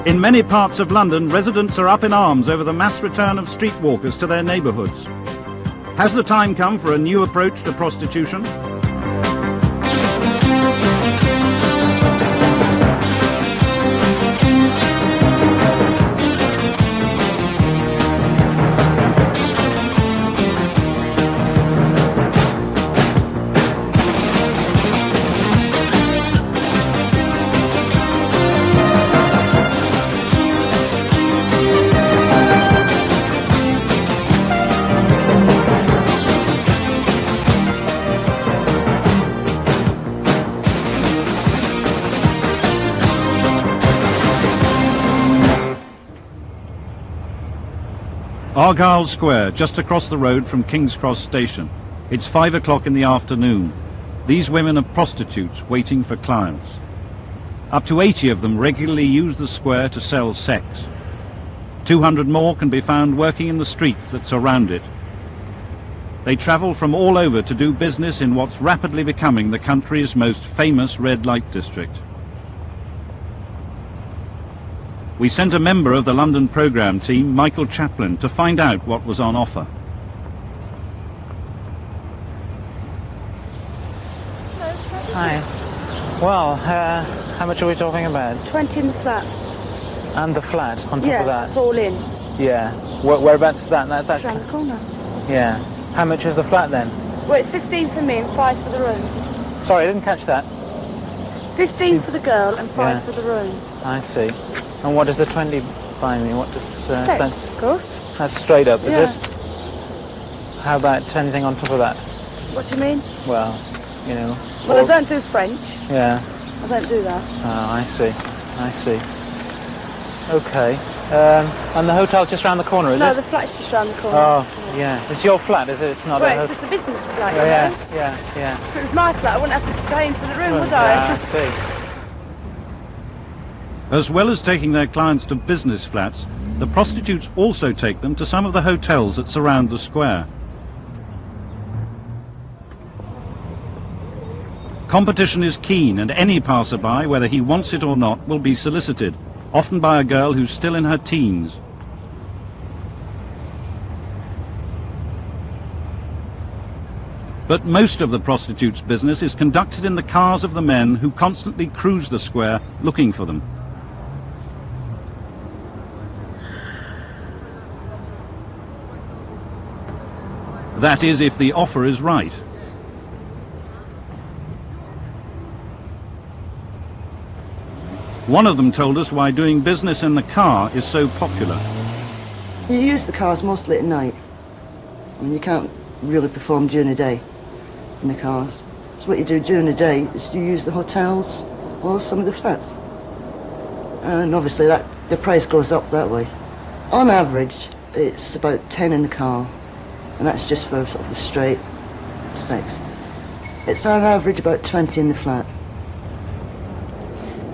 In many parts of London, residents are up in arms over the mass return of streetwalkers to their neighbourhoods. Has the time come for a new approach to prostitution? Argyle Square, just across the road from King's Cross Station. It's 5 o'clock in the afternoon. These women are prostitutes waiting for clients. Up to 80 of them regularly use the square to sell sex. 200 more can be found working in the streets that surround it. They travel from all over to do business in what's rapidly becoming the country's most famous red light district. We sent a member of the London programme team, Michael Chaplin, to find out what was on offer. Hi. Well, how much are we talking about? 20 in the flat. And the flat on top of that? Yeah, that's all in. Yeah. Whereabouts is that? That's Just around the corner. Yeah. How much is the flat then? Well, it's 15 for me and 5 for the room. Sorry, I didn't catch that. 15 for the girl and 5 Yeah. for the room. I see. And what does the 20 buy me? What does Sex, of course. That's straight up, is Yeah. it? How about anything on top of that? What do you mean? Well, you know. Well, I don't do French. Yeah. I don't do that. Oh, I see. I see. Okay. And the hotel's just round the corner, is No, it? the flat's just round the corner. Oh, yeah. It's your flat, is it? It's not a Well, hotel. it's just a business flat, Yeah, you know? yeah. If it was my flat, I wouldn't have to pay him for the room, would Yeah, I? I see. As well as taking their clients to business flats, the prostitutes also take them to some of the hotels that surround the square. Competition is keen, and any passerby, whether he wants it or not, will be solicited, often by a girl who's still in her teens. But most of the prostitutes' business is conducted in the cars of the men who constantly cruise the square looking for them. That is, if the offer is right. One of them told us why doing business in the car is so popular. You use the cars mostly at night. I mean, you can't really perform during the day in the cars. So what you do during the day is you use the hotels or some of the flats. And obviously the price goes up that way. On average, it's about 10 in the car. And that's just for sort of the straight sex. It's on average about 20 in the flat.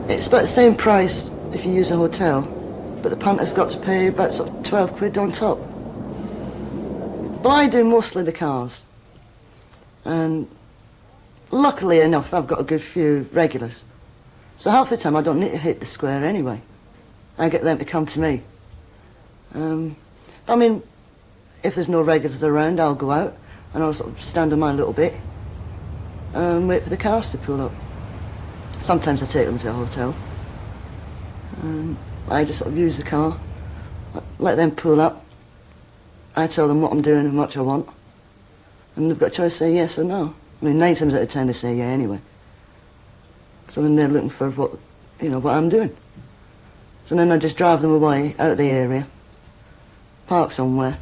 It's about the same price if you use a hotel, but the punter's got to pay about sort of 12 quid on top. But I do mostly the cars. And luckily enough, I've got a good few regulars. So half the time I don't need to hit the square anyway. I get them to come to me. I mean, if there's no regulars around, I'll go out and I'll sort of stand on mine a little bit and wait for the cars to pull up. Sometimes I take them to the hotel. I just sort of use the car, let them pull up. I tell them what I'm doing and how much I want. And they've got a choice to say yes or no. I mean, 9 times out of 10 they say yeah anyway. So then they're looking for what I'm doing. So then I just drive them away out of the area, park somewhere,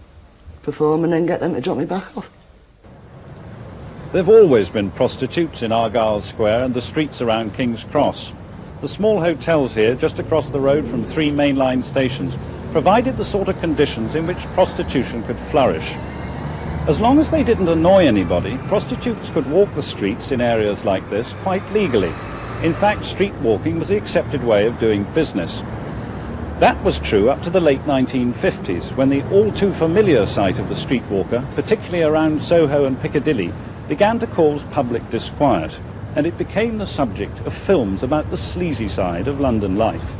perform, and then get them to drop me back off. There have always been prostitutes in Argyle Square and the streets around King's Cross. The small hotels here, just across the road from 3 mainline stations, provided the sort of conditions in which prostitution could flourish. As long as they didn't annoy anybody, prostitutes could walk the streets in areas like this quite legally. In fact, street walking was the accepted way of doing business. That was true up to the late 1950s, when the all-too-familiar sight of the streetwalker, particularly around Soho and Piccadilly, began to cause public disquiet, and it became the subject of films about the sleazy side of London life.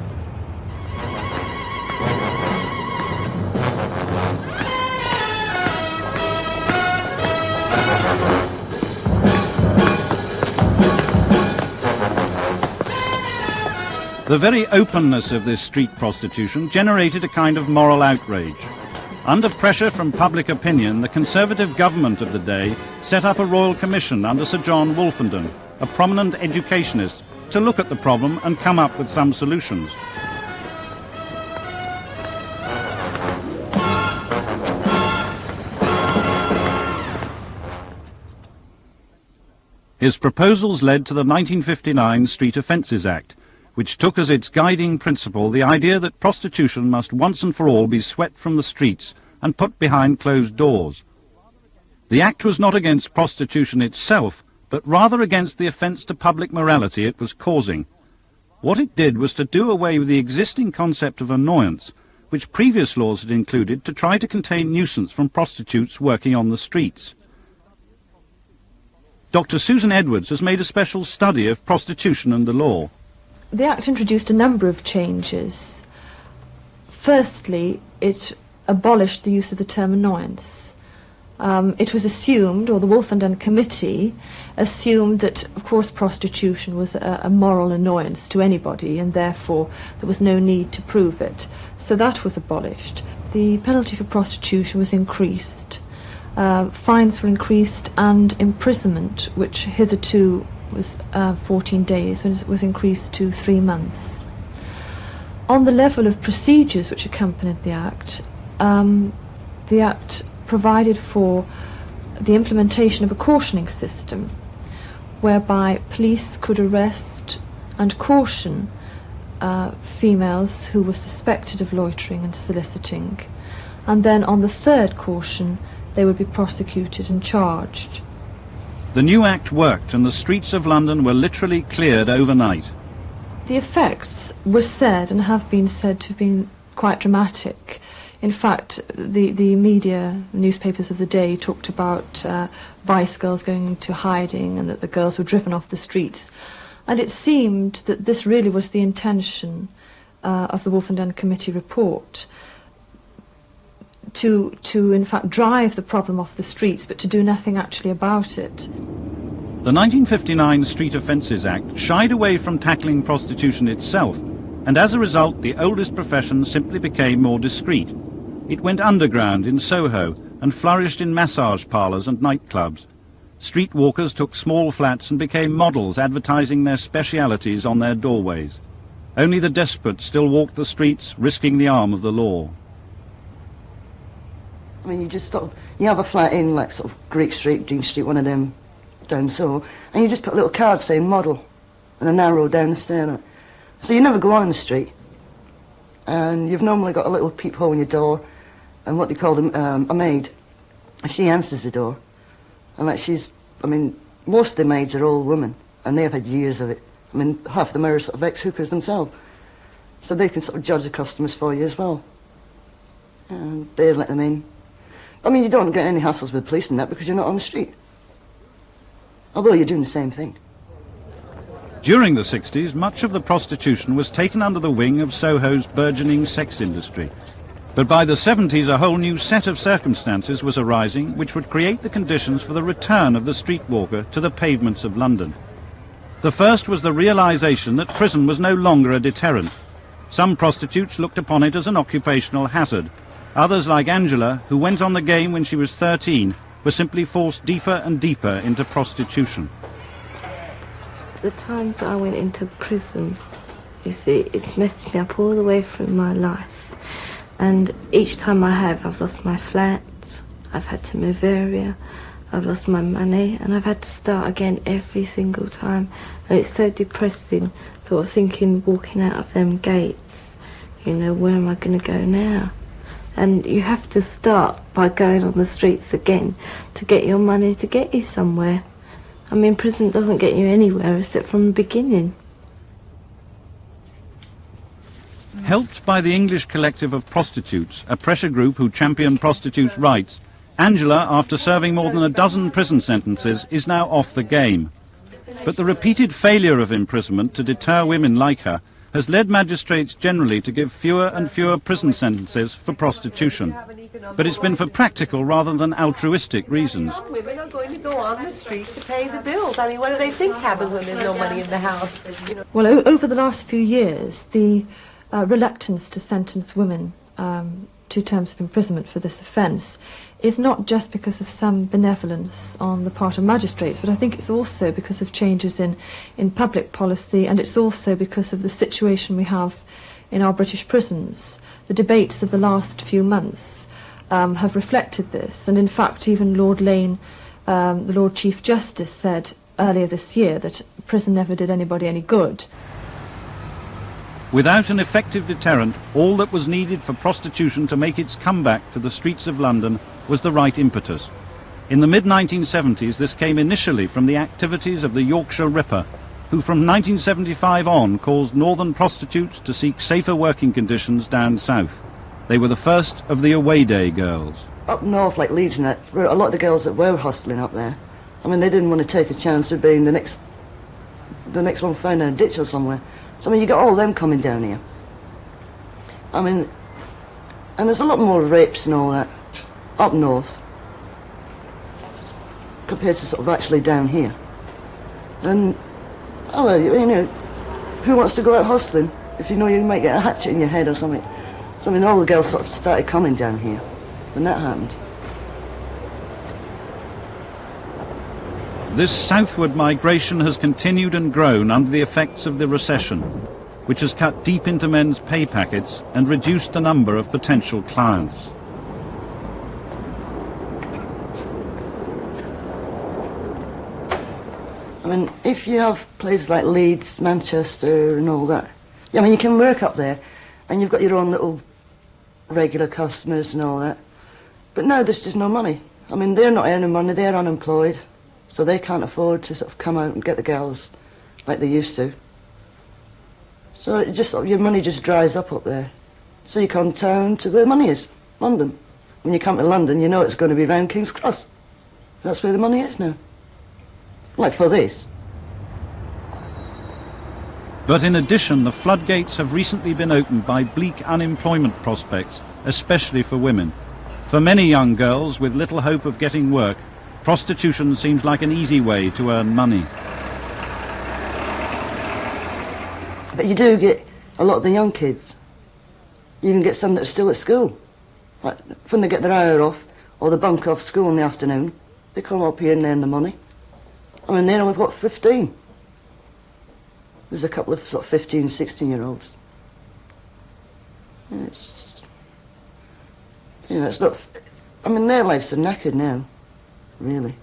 The very openness of this street prostitution generated a kind of moral outrage. Under pressure from public opinion, the Conservative government of the day set up a royal commission under Sir John Wolfenden, a prominent educationist, to look at the problem and come up with some solutions. His proposals led to the 1959 Street Offences Act, which took as its guiding principle the idea that prostitution must once and for all be swept from the streets and put behind closed doors. The act was not against prostitution itself, but rather against the offence to public morality it was causing. What it did was to do away with the existing concept of annoyance, which previous laws had included to try to contain nuisance from prostitutes working on the streets. Dr. Susan Edwards has made a special study of prostitution and the law. The Act introduced a number of changes. Firstly, it abolished the use of the term annoyance. It was assumed, or the Wolfenden Committee assumed that, of course, prostitution was a moral annoyance to anybody, and therefore there was no need to prove it. So that was abolished. The penalty for prostitution was increased. Fines were increased, and imprisonment, which hitherto was 14 days, was increased to 3 months. On the level of procedures which accompanied the Act provided for the implementation of a cautioning system, whereby police could arrest and caution females who were suspected of loitering and soliciting, and then on the third caution they would be prosecuted and charged. The new act worked, and the streets of London were literally cleared overnight. The effects were said, and have been said, to have been quite dramatic. In fact, the media, newspapers of the day, talked about vice girls going into hiding and that the girls were driven off the streets. And it seemed that this really was the intention of the Wolfenden Committee report, to in fact drive the problem off the streets, but to do nothing actually about it. The 1959 Street Offences Act shied away from tackling prostitution itself, and as a result the oldest profession simply became more discreet. It went underground in Soho and flourished in massage parlours and nightclubs. Street walkers took small flats and became models, advertising their specialities on their doorways. Only the desperate still walked the streets, risking the arm of the law. I mean, you have a flat in, like, sort of Greek Street, Dean Street, one of them down so, and you just put a little card saying model and an arrow down the stair. Like. So you never go on the street, and you've normally got a little peephole in your door, and what they call them, a maid. She answers the door, and like most of the maids are old women, and they have had years of it. I mean, half of them are sort of ex-hookers themselves, so they can sort of judge the customers for you as well, and they let them in. I mean, you don't get any hassles with police and that because you're not on the street. Although you're doing the same thing. During the 60s, much of the prostitution was taken under the wing of Soho's burgeoning sex industry. But by the 70s, a whole new set of circumstances was arising which would create the conditions for the return of the streetwalker to the pavements of London. The first was the realization that prison was no longer a deterrent. Some prostitutes looked upon it as an occupational hazard. Others, like Angela, who went on the game when she was 13, were simply forced deeper and deeper into prostitution. The times I went into prison, you see, it's messed me up all the way through my life. And each time I've lost my flat, I've had to move area, I've lost my money, and I've had to start again every single time. And it's so depressing, sort of thinking, walking out of them gates, you know, where am I going to go now? And you have to start by going on the streets again to get your money to get you somewhere. I mean, prison doesn't get you anywhere except from the beginning. Helped by the English collective of prostitutes, a pressure group who champion prostitutes' rights, Angela, after serving more than a dozen prison sentences, is now off the game. But the repeated failure of imprisonment to deter women like her has led magistrates generally to give fewer and fewer prison sentences for prostitution. But it's been for practical rather than altruistic reasons. Some women are going to go on the street to pay the bills. I mean, what do they think happens when there's no money in the house? Well, over the last few years, the reluctance to sentence women to terms of imprisonment for this offence is not just because of some benevolence on the part of magistrates, but I think it's also because of changes in public policy, and it's also because of the situation we have in our British prisons. The debates of the last few months have reflected this, and in fact even Lord Lane, the Lord Chief Justice, said earlier this year that prison never did anybody any good. Without an effective deterrent, all that was needed for prostitution to make its comeback to the streets of London was the right impetus. In the mid-1970s, this came initially from the activities of the Yorkshire Ripper, who from 1975 on caused northern prostitutes to seek safer working conditions down south. They were the first of the away day girls. Up north, like Leeds and that, were a lot of the girls that were hustling up there. I mean, they didn't want to take a chance of being the next one found in a ditch or somewhere. So, I mean, you got all of them coming down here. I mean, and there's a lot more rapes and all that up north compared to sort of actually down here. And, oh, well, you know, who wants to go out hustling if you know you might get a hatchet in your head or something? So, I mean, all the girls sort of started coming down here when that happened. This southward migration has continued and grown under the effects of the recession, which has cut deep into men's pay packets and reduced the number of potential clients. I mean, if you have places like Leeds, Manchester and all that, I mean, you can work up there and you've got your own little regular customers and all that. But now there's just no money. I mean, they're not earning money, they're unemployed. So they can't afford to sort of come out and get the girls like they used to. So it just your money just dries up there. So you come down to where the money is, London. When you come to London, you know it's going to be round King's Cross. That's where the money is now. Like for this. But in addition, the floodgates have recently been opened by bleak unemployment prospects, especially for women. For many young girls with little hope of getting work, prostitution seems like an easy way to earn money. But you do get a lot of the young kids. You even get some that are still at school. Like when they get their hour off, or they bunk off school in the afternoon, they come up here and earn the money. I mean, they're only, what, 15? There's a couple of sort of 15, 16-year-olds. It's, you know, it's not, I mean, their lives are knackered now. Really.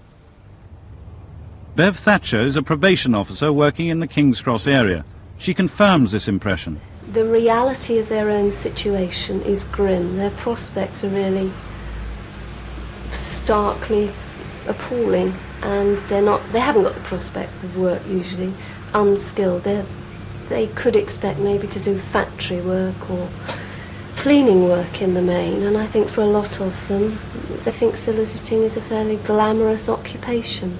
Bev Thatcher is a probation officer working in the King's Cross area. She confirms this impression. The reality of their own situation is grim. Their prospects are really starkly appalling, and they haven't got the prospects of work usually, unskilled. They could expect maybe to do factory work or cleaning work in the main, and I think for a lot of them, they think soliciting is a fairly glamorous occupation.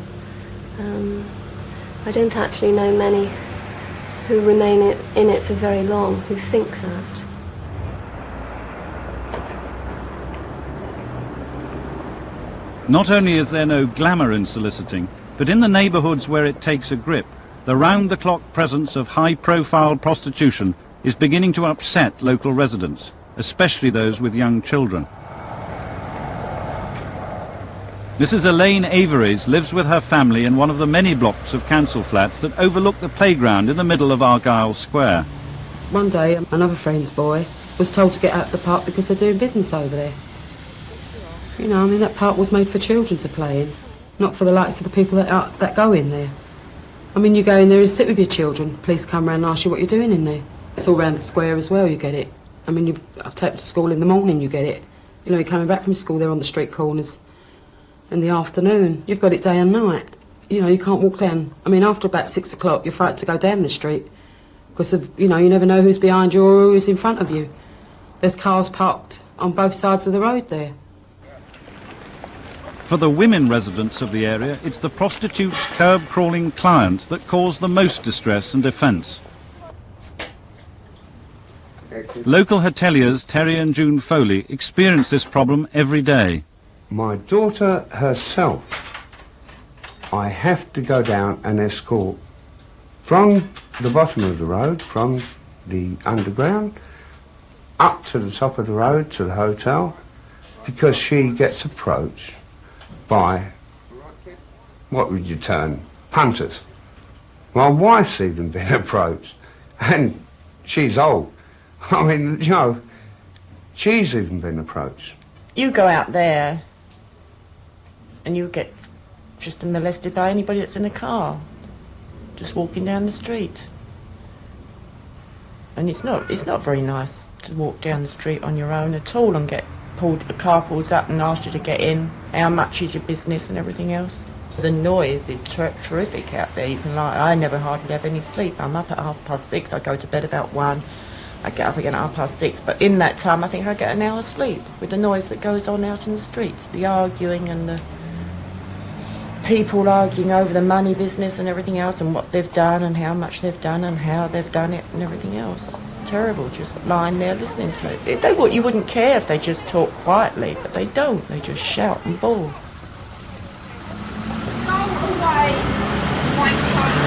I don't actually know many who remain in it for very long who think that. Not only is there no glamour in soliciting, but in the neighbourhoods where it takes a grip, the round-the-clock presence of high-profile prostitution is beginning to upset local residents, especially those with young children. Mrs. Elaine Avery's lives with her family in one of the many blocks of council flats that overlook the playground in the middle of Argyle Square. One day, another friend's boy was told to get out of the park because they're doing business over there. You know, I mean, that park was made for children to play in, not for the likes of the people that go in there. I mean, you go in there and sit with your children. Police come round and ask you what you're doing in there. It's all round the square as well, you get it. I mean, I've taken to school in the morning, you get it. You know, you're coming back from school, they're on the street corners. In the afternoon, you've got it day and night. You know, you can't walk down. I mean, after about 6 o'clock, you're frightened to go down the street. Because, you know, you never know who's behind you or who's in front of you. There's cars parked on both sides of the road there. For the women residents of the area, it's the prostitutes' curb-crawling clients that cause the most distress and offence. Local hoteliers Terry and June Foley experience this problem every day. My daughter herself, I have to go down and escort from the bottom of the road, from the underground, up to the top of the road to the hotel, because she gets approached by, what would you term, punters. My wife's even been approached, and she's old. I mean, you know, she's even been approached. You go out there and you get just molested by anybody that's in a car, just walking down the street. And it's not very nice to walk down the street on your own at all and get a car pulls up and asks you to get in, how much is your business and everything else. The noise is terrific out there. You can I never hardly have any sleep. I'm up at 6:30, I go to bed about 1. I get up again at 6:30, but in that time I think I get an hour's sleep with the noise that goes on out in the streets, the arguing and the people arguing over the money business and everything else and what they've done and how much they've done and how they've done it and everything else. It's terrible, just lying there listening to it. You wouldn't care if they just talk quietly, but they don't. They just shout and bawl. Go away, white child.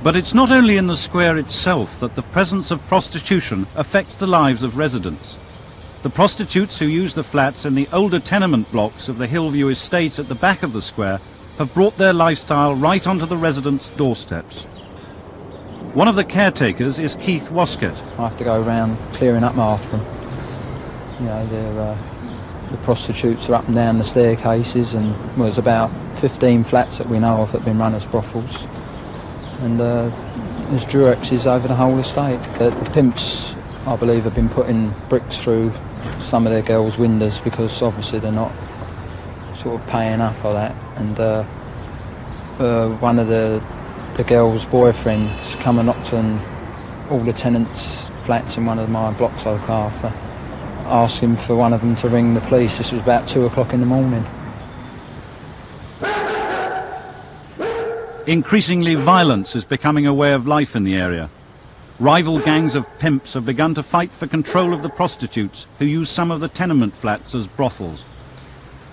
But it's not only in the square itself that the presence of prostitution affects the lives of residents. The prostitutes who use the flats in the older tenement blocks of the Hillview estate at the back of the square have brought their lifestyle right onto the residents' doorsteps. One of the caretakers is Keith Waskett. I have to go around clearing up after them. You know, the prostitutes are up and down the staircases, and there's about 15 flats that we know of that have been run as brothels. And there's Durexes over the whole estate. The pimps, I believe, have been putting bricks through some of their girls' windows because obviously they're not sort of paying up for that. And one of the girls' boyfriends come and knocked on all the tenants' flats in one of my blocks I look after, asking for one of them to ring the police. This was about 2 o'clock in the morning. Increasingly, violence is becoming a way of life in the area. Rival gangs of pimps have begun to fight for control of the prostitutes who use some of the tenement flats as brothels.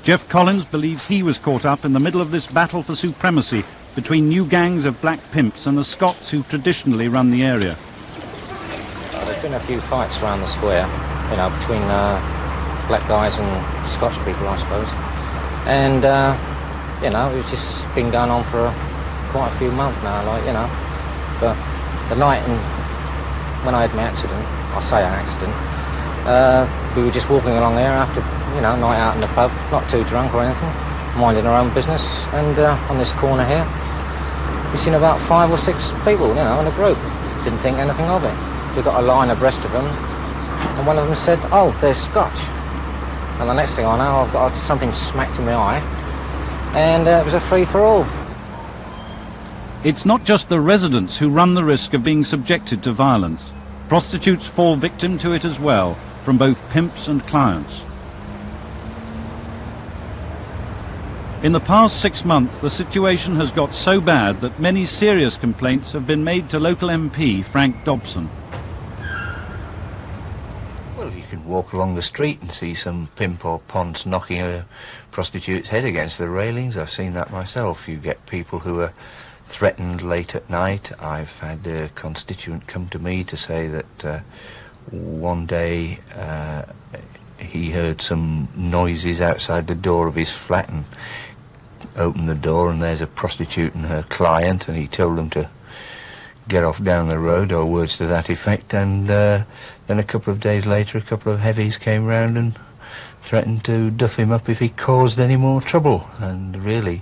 Jeff Collins believes he was caught up in the middle of this battle for supremacy between new gangs of black pimps and the Scots who've traditionally run the area. There's been a few fights around the square, you know, between black guys and Scotch people, I suppose. And, you know, it's just been going on for quite a few months now, like, you know. But the night when I had my accident, I say an accident, we were just walking along there after, you know, night out in the pub, not too drunk or anything, minding our own business, and on this corner here, we seen about 5 or 6 people, you know, in a group. Didn't think anything of it. We got a line abreast of them, and one of them said, "Oh, they're Scotch." And the next thing I know, I've got something smacked in my eye, and it was a free-for-all. It's not just the residents who run the risk of being subjected to violence. Prostitutes fall victim to it as well, from both pimps and clients. In the past 6 months, the situation has got so bad that many serious complaints have been made to local MP Frank Dobson. Well, you can walk along the street and see some pimp or ponce knocking a prostitute's head against the railings. I've seen that myself. You get people who are threatened late at night. I've had a constituent come to me to say that one day he heard some noises outside the door of his flat and opened the door, and there's a prostitute and her client, and he told them to get off down the road, or words to that effect. And then a couple of days later, a couple of heavies came round and threatened to duff him up if he caused any more trouble. And really,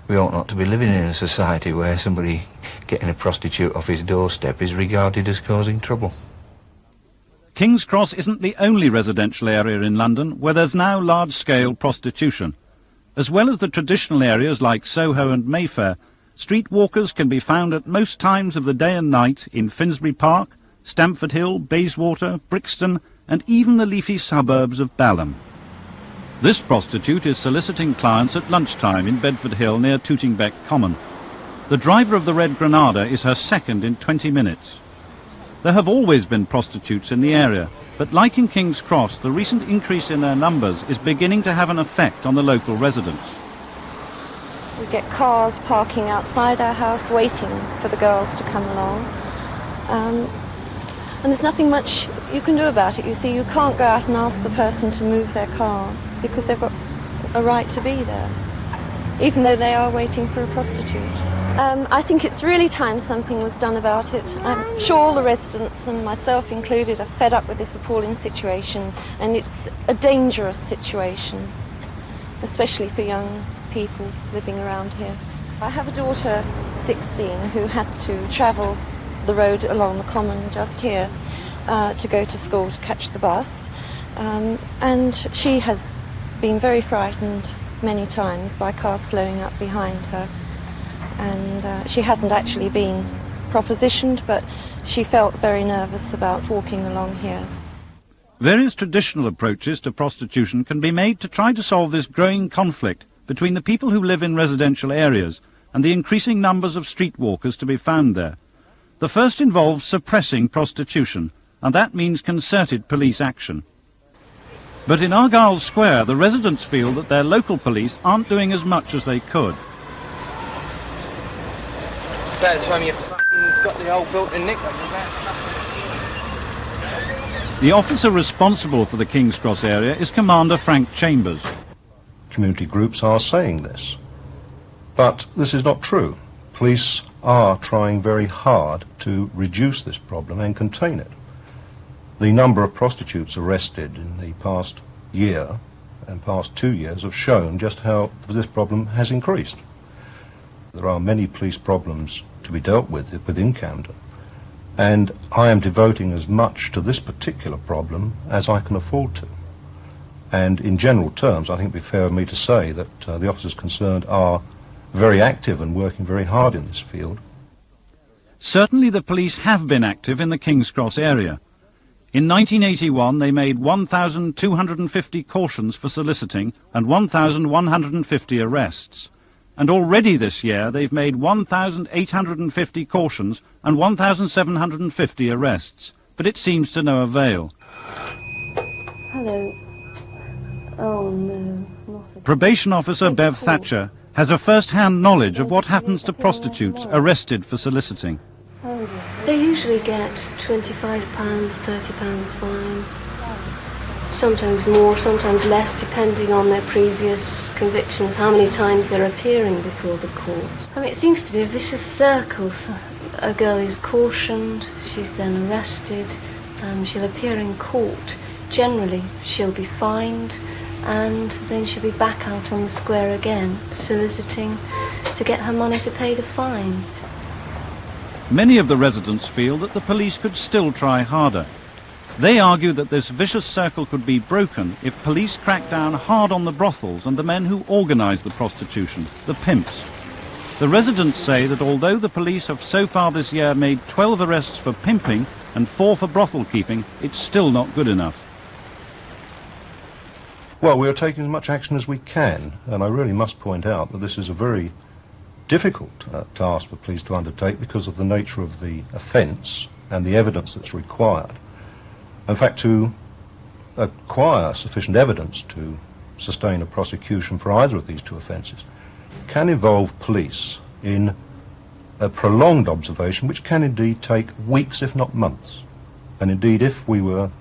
we ought not to be living in a society where somebody getting a prostitute off his doorstep is regarded as causing trouble. King's Cross isn't the only residential area in London where there's now large-scale prostitution. As well as the traditional areas like Soho and Mayfair, street walkers can be found at most times of the day and night in Finsbury Park, Stamford Hill, Bayswater, Brixton, and even the leafy suburbs of Balham. This prostitute is soliciting clients at lunchtime in Bedford Hill near Tootingbeck Common. The driver of the Red Granada is her second in 20 minutes. There have always been prostitutes in the area, but like in King's Cross, the recent increase in their numbers is beginning to have an effect on the local residents. We get cars parking outside our house waiting for the girls to come along. And there's nothing much you can do about it. You see, you can't go out and ask the person to move their car because they've got a right to be there, even though they are waiting for a prostitute. I think it's really time something was done about it. I'm sure all the residents, and myself included, are fed up with this appalling situation, and it's a dangerous situation, especially for young people living around here. I have a daughter, 16, who has to travel the road along the common just here to go to school to catch the bus, and she has been very frightened many times by cars slowing up behind her, and she hasn't actually been propositioned, but she felt very nervous about walking along here. Various traditional approaches to prostitution can be made to try to solve this growing conflict between the people who live in residential areas and the increasing numbers of streetwalkers to be found there. The first involves suppressing prostitution, and that means concerted police action. But in Argyle Square, the residents feel that their local police aren't doing as much as they could. About time you got the old built-in nick. The officer responsible for the King's Cross area is Commander Frank Chambers. Community groups are saying this, but this is not true. Police are trying very hard to reduce this problem and contain it. The number of prostitutes arrested in the past year and past 2 years have shown just how this problem has increased. There are many police problems to be dealt with within Camden, and I am devoting as much to this particular problem as I can afford to. And in general terms, I think it would be fair of me to say that the officers concerned are very active and working very hard in this field. Certainly the police have been active in the King's Cross area. In 1981 they made 1,250 cautions for soliciting and 1,150 arrests. And already this year they've made 1,850 cautions and 1,750 arrests. But it seems to no avail. Hello. Oh no, not again. Probation officer Bev Thatcher has a first-hand knowledge of what happens to prostitutes arrested for soliciting. They usually get £25, £30 fine. Sometimes more, sometimes less, depending on their previous convictions, how many times they're appearing before the court. I mean, it seems to be a vicious circle. So a girl is cautioned, she's then arrested, she'll appear in court. Generally, she'll be fined, and then she'll be back out on the square again, soliciting to get her money to pay the fine. Many of the residents feel that the police could still try harder. They argue that this vicious circle could be broken if police crack down hard on the brothels and the men who organise the prostitution, the pimps. The residents say that although the police have so far this year made 12 arrests for pimping and 4 for brothel keeping, it's still not good enough. Well, we are taking as much action as we can, and I really must point out that this is a very difficult task for police to undertake because of the nature of the offence and the evidence that's required. In fact, to acquire sufficient evidence to sustain a prosecution for either of these two offences can involve police in a prolonged observation which can indeed take weeks if not months. And indeed, if we were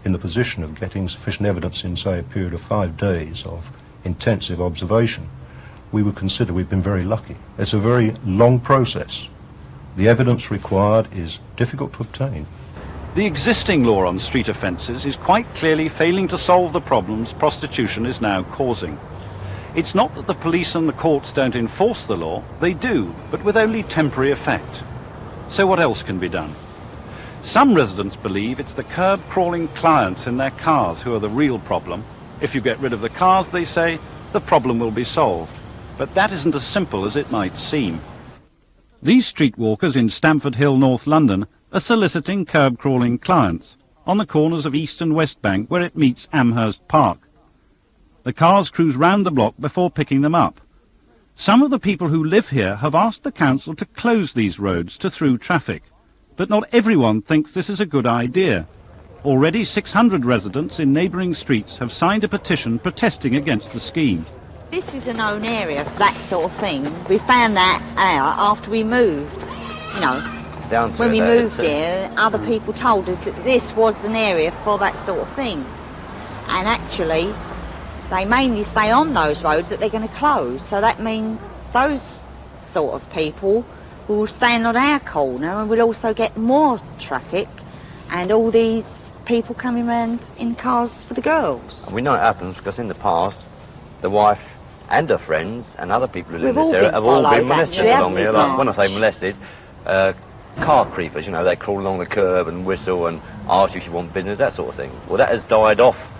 in the position of getting sufficient evidence in, say, a period of 5 days of intensive observation, we would consider we've been very lucky. It's a very long process. The evidence required is difficult to obtain. The existing law on street offences is quite clearly failing to solve the problems prostitution is now causing. It's not that the police and the courts don't enforce the law, they do, but with only temporary effect. So what else can be done? Some residents believe it's the curb-crawling clients in their cars who are the real problem. If you get rid of the cars, they say, the problem will be solved. But that isn't as simple as it might seem. These streetwalkers in Stamford Hill, North London, are soliciting curb-crawling clients on the corners of East and West Bank where it meets Amherst Park. The cars cruise round the block before picking them up. Some of the people who live here have asked the council to close these roads to through traffic, but not everyone thinks this is a good idea. Already 600 residents in neighbouring streets have signed a petition protesting against the scheme. This is a known area for that sort of thing. We found that out after we moved. You know, when we moved here, other people told us that this was an area for that sort of thing. And actually, they mainly stay on those roads that they're going to close. So that means those sort of people will stand on our corner, and we'll also get more traffic and all these people coming around in cars for the girls. We know it happens because in the past, the wife and her friends and other people who live in this area have all been molested along here. Like, when I say molested, car creepers, you know, they crawl along the curb and whistle and ask you if you want business, that sort of thing. Well, that has died off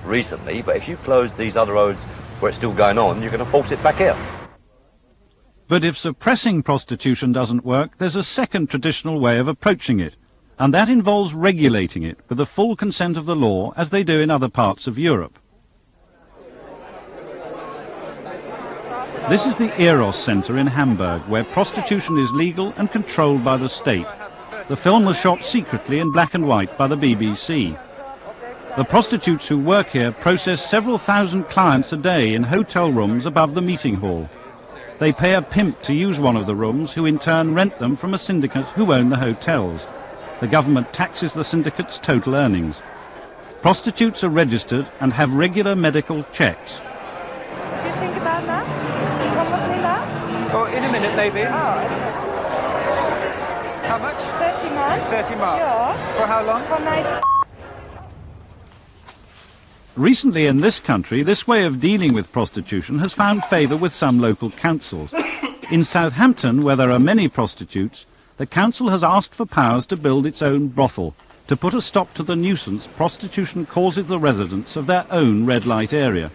recently, but if you close these other roads where it's still going on, you're going to force it back here. But if suppressing prostitution doesn't work, there's a second traditional way of approaching it, and that involves regulating it with the full consent of the law, as they do in other parts of Europe. This is the Eros Centre in Hamburg, where prostitution is legal and controlled by the state. The film was shot secretly in black and white by the BBC. The prostitutes who work here process several thousand clients a day in hotel rooms above the meeting hall. They pay a pimp to use one of the rooms, who in turn rent them from a syndicate who own the hotels. The government taxes the syndicate's total earnings. Prostitutes are registered and have regular medical checks. What do you think about that? You want to look at that? Oh, in a minute, maybe. Oh. How much? 30 marks. 30 marks. Yeah. For how long? For nice. Recently in this country, this way of dealing with prostitution has found favour with some local councils. In Southampton, where there are many prostitutes, the council has asked for powers to build its own brothel, to put a stop to the nuisance prostitution causes the residents of their own red light area.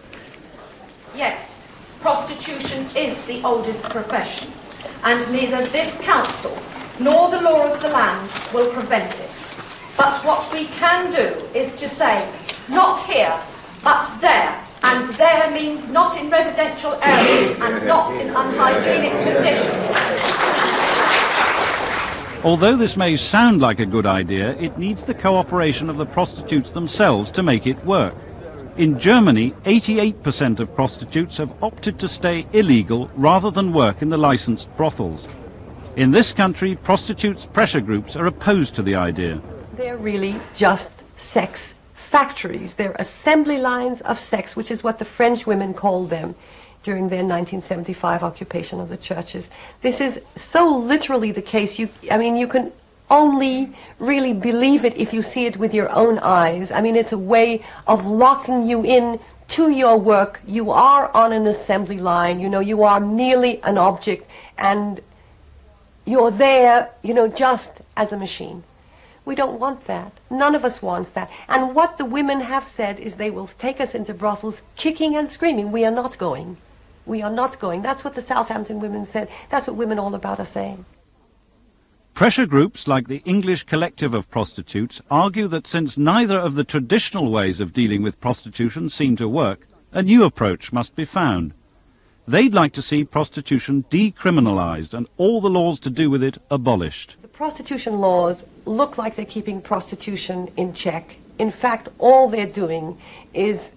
Yes, prostitution is the oldest profession, and neither this council nor the law of the land will prevent it. But what we can do is to say, not here, but there. And there means not in residential areas and not in unhygienic conditions. Although this may sound like a good idea, it needs the cooperation of the prostitutes themselves to make it work. In Germany, 88% of prostitutes have opted to stay illegal rather than work in the licensed brothels. In this country, prostitutes' pressure groups are opposed to the idea. They're really just sex factories. They're assembly lines of sex, which is what the French women called them during their 1975 occupation of the churches. This is so literally the case. You can only really believe it if you see it with your own eyes. I mean, it's a way of locking you in to your work. You are on an assembly line, you are merely an object, and you're there, just as a machine. We don't want that. None of us wants that. And what the women have said is they will take us into brothels kicking and screaming. We are not going. We are not going. That's what the Southampton women said. That's what women all about are saying. Pressure groups like the English Collective of Prostitutes argue that since neither of the traditional ways of dealing with prostitution seem to work, a new approach must be found. They'd like to see prostitution decriminalised and all the laws to do with it abolished. The prostitution laws look like they're keeping prostitution in check. In fact, all they're doing is,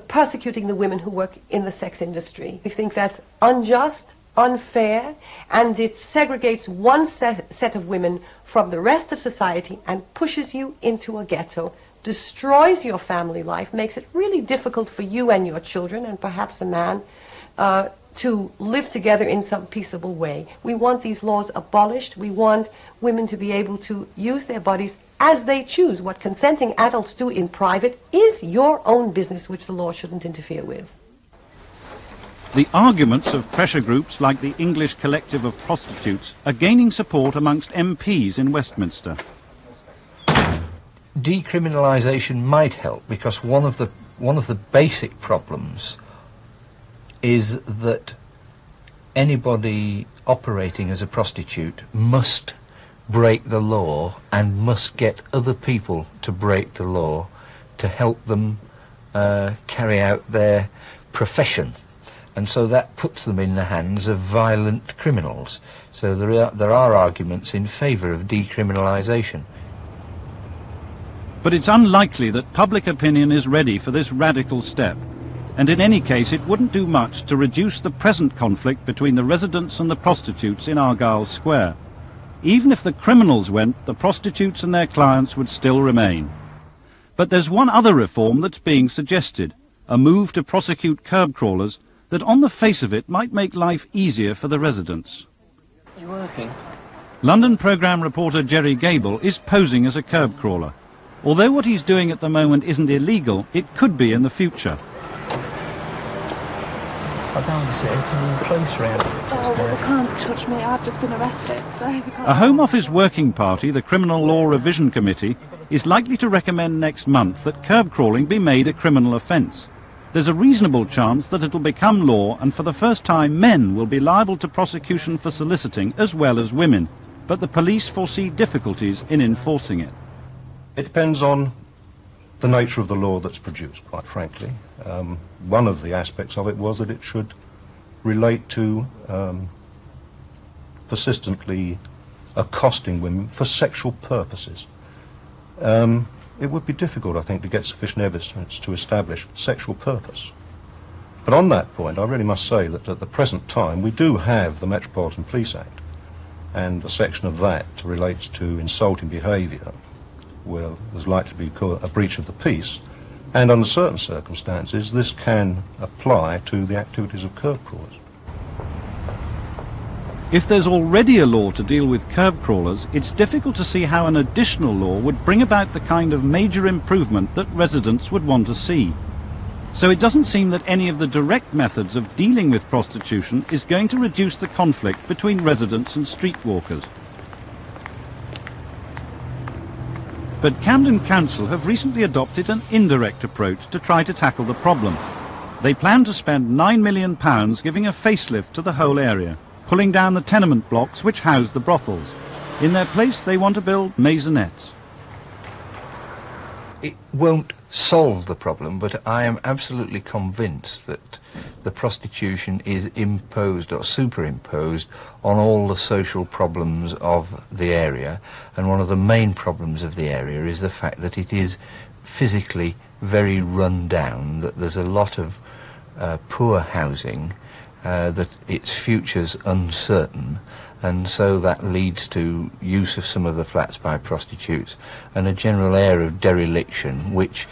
persecuting the women who work in the sex industry. They think that's unjust, unfair, and it segregates one set of women from the rest of society and pushes you into a ghetto, destroys your family life, makes it really difficult for you and your children, and perhaps a man, to live together in some peaceable way. We want these laws abolished. We want women to be able to use their bodies as they choose. What consenting adults do in private is your own business, which the law shouldn't interfere with. The arguments of pressure groups like the English Collective of Prostitutes are gaining support amongst MPs in Westminster. Decriminalisation might help, because one of the basic problems is that anybody operating as a prostitute must break the law and must get other people to break the law to help them carry out their profession. and so that puts them in the hands of violent criminals. So there are arguments in favour of decriminalisation. But it's unlikely that public opinion is ready for this radical step. And in any case, it wouldn't do much to reduce the present conflict between the residents and the prostitutes in Argyle Square. Even if the criminals went, the prostitutes and their clients would still remain. But there's one other reform that's being suggested, a move to prosecute curb crawlers that on the face of it might make life easier for the residents. You working? London programme reporter Jerry Gable is posing as a curb crawler. Although what he's doing at the moment isn't illegal, it could be in the future. I don't see anything close round. You can't touch me. I've just been arrested, so you can't. A Home Office working party, the Criminal Law Revision Committee, is likely to recommend next month that curb crawling be made a criminal offence. There's a reasonable chance that it'll become law, and for the first time men will be liable to prosecution for soliciting as well as women. But the police foresee difficulties in enforcing it. It depends on the nature of the law that's produced, quite frankly. One of the aspects of it was that it should relate to persistently accosting women for sexual purposes. It would be difficult, I think, to get sufficient evidence to establish sexual purpose. But on that point, I really must say that at the present time, we do have the Metropolitan Police Act, and a section of that relates to insulting behaviour, where there's likely to be a breach of the peace, and under certain circumstances this can apply to the activities of curb crawlers. If there's already a law to deal with curb crawlers, it's difficult to see how an additional law would bring about the kind of major improvement that residents would want to see. So it doesn't seem that any of the direct methods of dealing with prostitution is going to reduce the conflict between residents and streetwalkers. But Camden Council have recently adopted an indirect approach to try to tackle the problem. They plan to spend £9 million giving a facelift to the whole area, pulling down the tenement blocks which house the brothels. In their place, they want to build maisonettes. It won't solve the problem, but I am absolutely convinced that the prostitution is imposed or superimposed on all the social problems of the area, and one of the main problems of the area is the fact that it is physically very run down, that there's a lot of poor housing, that its future's uncertain, and so that leads to use of some of the flats by prostitutes and a general air of dereliction which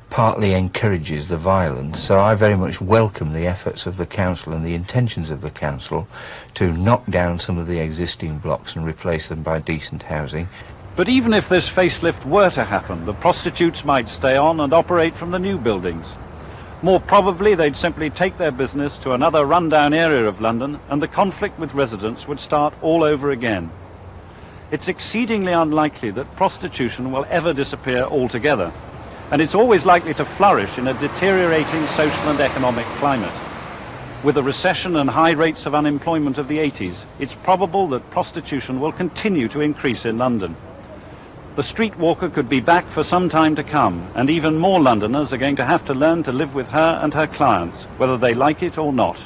partly encourages the violence. So I very much welcome the efforts of the council and the intentions of the council to knock down some of the existing blocks and replace them by decent housing. But even if this facelift were to happen, the prostitutes might stay on and operate from the new buildings. More probably, they'd simply take their business to another rundown area of London, and the conflict with residents would start all over again. It's exceedingly unlikely that prostitution will ever disappear altogether, and it's always likely to flourish in a deteriorating social and economic climate. With a recession and high rates of unemployment of the 80s, it's probable that prostitution will continue to increase in London. The streetwalker could be back for some time to come, and even more Londoners are going to have to learn to live with her and her clients, whether they like it or not.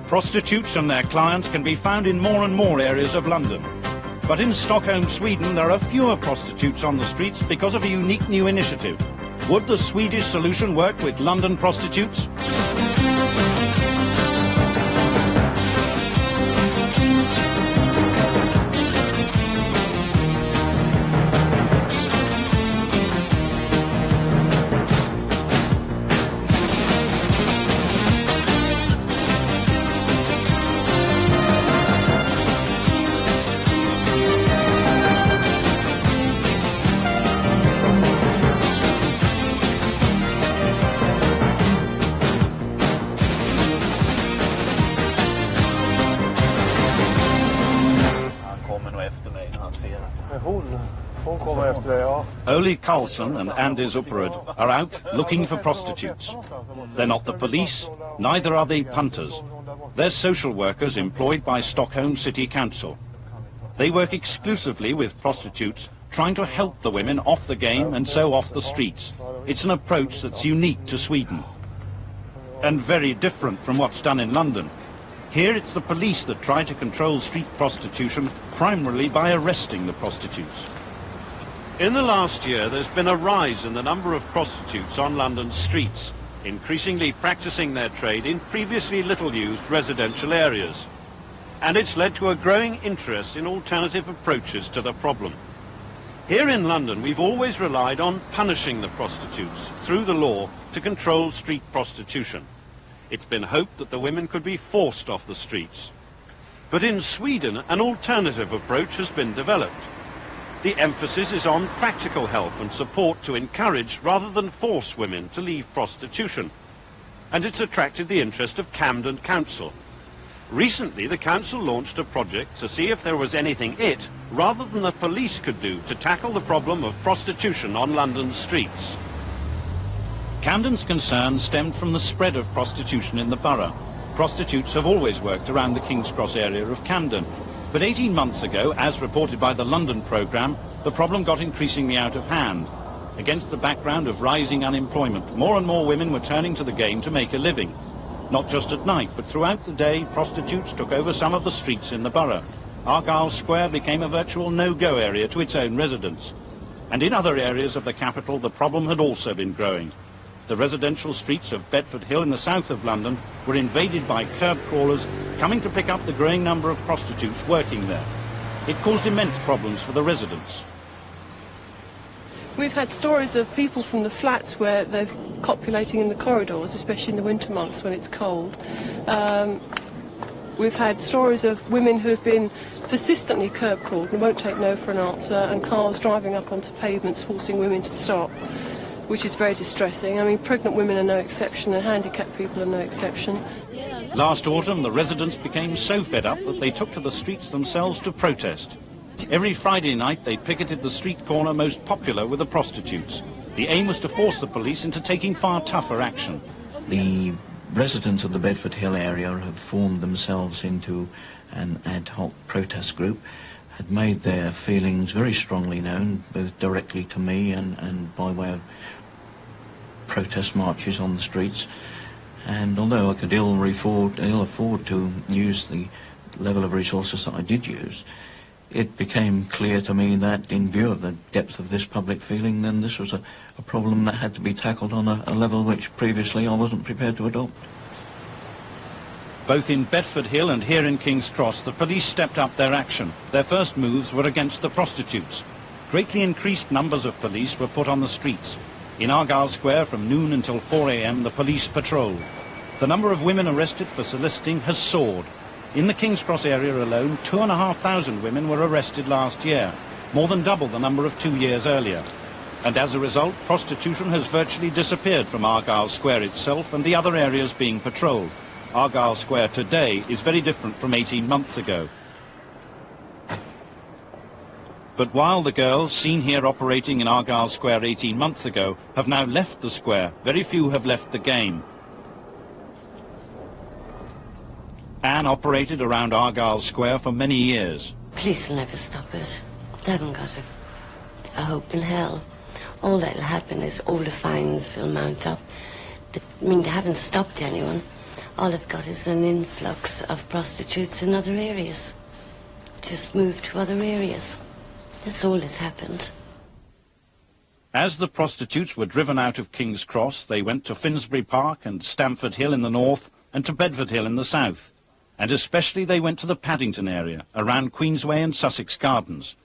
Prostitutes and their clients can be found in more and more areas of London. But in Stockholm, Sweden, there are fewer prostitutes on the streets because of a unique new initiative. Would the Swedish solution work with London prostitutes? Ole Carlson and Anders Upperud are out looking for prostitutes. They're not the police, neither are they punters. They're social workers employed by Stockholm City Council. They work exclusively with prostitutes, trying to help the women off the game and so off the streets. It's an approach that's unique to Sweden and very different from what's done in London. Here it's the police that try to control street prostitution, primarily by arresting the prostitutes. In the last year, there's been a rise in the number of prostitutes on London's streets, increasingly practicing their trade in previously little-used residential areas. And it's led to a growing interest in alternative approaches to the problem. Here in London, we've always relied on punishing the prostitutes through the law to control street prostitution. It's been hoped that the women could be forced off the streets. But in Sweden, an alternative approach has been developed. The emphasis is on practical help and support to encourage rather than force women to leave prostitution. And it's attracted the interest of Camden Council. Recently, the council launched a project to see if there was anything it, rather than the police, could do to tackle the problem of prostitution on London's streets. Camden's concerns stemmed from the spread of prostitution in the borough. Prostitutes have always worked around the King's Cross area of Camden. But 18 months ago, as reported by the London programme, the problem got increasingly out of hand. Against the background of rising unemployment, more and more women were turning to the game to make a living. Not just at night, but throughout the day, prostitutes took over some of the streets in the borough. Argyle Square became a virtual no-go area to its own residents. And in other areas of the capital, the problem had also been growing. The residential streets of Bedford Hill in the south of London were invaded by curb crawlers coming to pick up the growing number of prostitutes working there. It caused immense problems for the residents. We've had stories of people from the flats where they're copulating in the corridors, especially in the winter months when it's cold. We've had stories of women who have been persistently curb crawled and won't take no for an answer, and cars driving up onto pavements forcing women to stop, which is very distressing. I mean, pregnant women are no exception, and handicapped people are no exception. Last autumn, the residents became so fed up that they took to the streets themselves to protest. Every Friday night, they picketed the street corner most popular with the prostitutes. The aim was to force the police into taking far tougher action. The residents of the Bedford Hill area have formed themselves into an ad hoc protest group, had made their feelings very strongly known, both directly to me and by way of protest marches on the streets. And although I could ill afford to use the level of resources that I did use, it became clear to me that in view of the depth of this public feeling, then this was a problem that had to be tackled on a level which previously I wasn't prepared to adopt. Both in Bedford Hill and here in King's Cross, the police stepped up their action. Their first moves were against the prostitutes. Greatly increased numbers of police were put on the streets. In Argyle Square, from noon until 4 a.m, the police patrolled. The number of women arrested for soliciting has soared. In the King's Cross area alone, 2,500 women were arrested last year, more than double the number of 2 years earlier. And as a result, prostitution has virtually disappeared from Argyle Square itself and the other areas being patrolled. Argyle Square today is very different from 18 months ago. But while the girls seen here operating in Argyle Square 18 months ago have now left the square, very few have left the game. Anne operated around Argyle Square for many years. Police will never stop it. They haven't got a hope in hell. All that'll happen is all the fines will mount up. They haven't stopped anyone. All they've got is an influx of prostitutes in other areas. Just moved to other areas. That's all that's happened. As the prostitutes were driven out of King's Cross, they went to Finsbury Park and Stamford Hill in the north and to Bedford Hill in the south. And especially they went to the Paddington area, around Queensway and Sussex Gardens.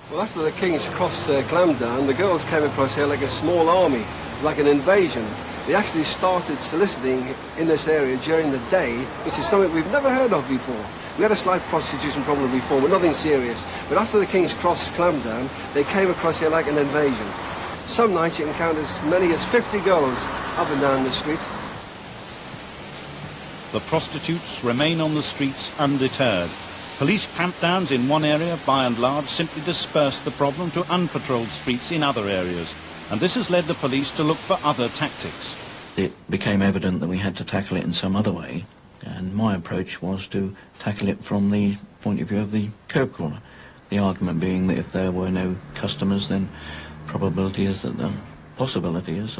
Well, after the King's Cross clammed down, the girls came across here like a small army, like an invasion. They actually started soliciting in this area during the day, which is something we've never heard of before. We had a slight prostitution problem before, but nothing serious. But after the King's Cross clammed down, they came across here like an invasion. Some nights you can count as many as 50 girls up and down the street. The prostitutes remain on the streets undeterred. Police clampdowns in one area, by and large, simply disperse the problem to unpatrolled streets in other areas, and this has led the police to look for other tactics. It became evident that we had to tackle it in some other way, and my approach was to tackle it from the point of view of the curb crawler. The argument being that if there were no customers, then possibility is at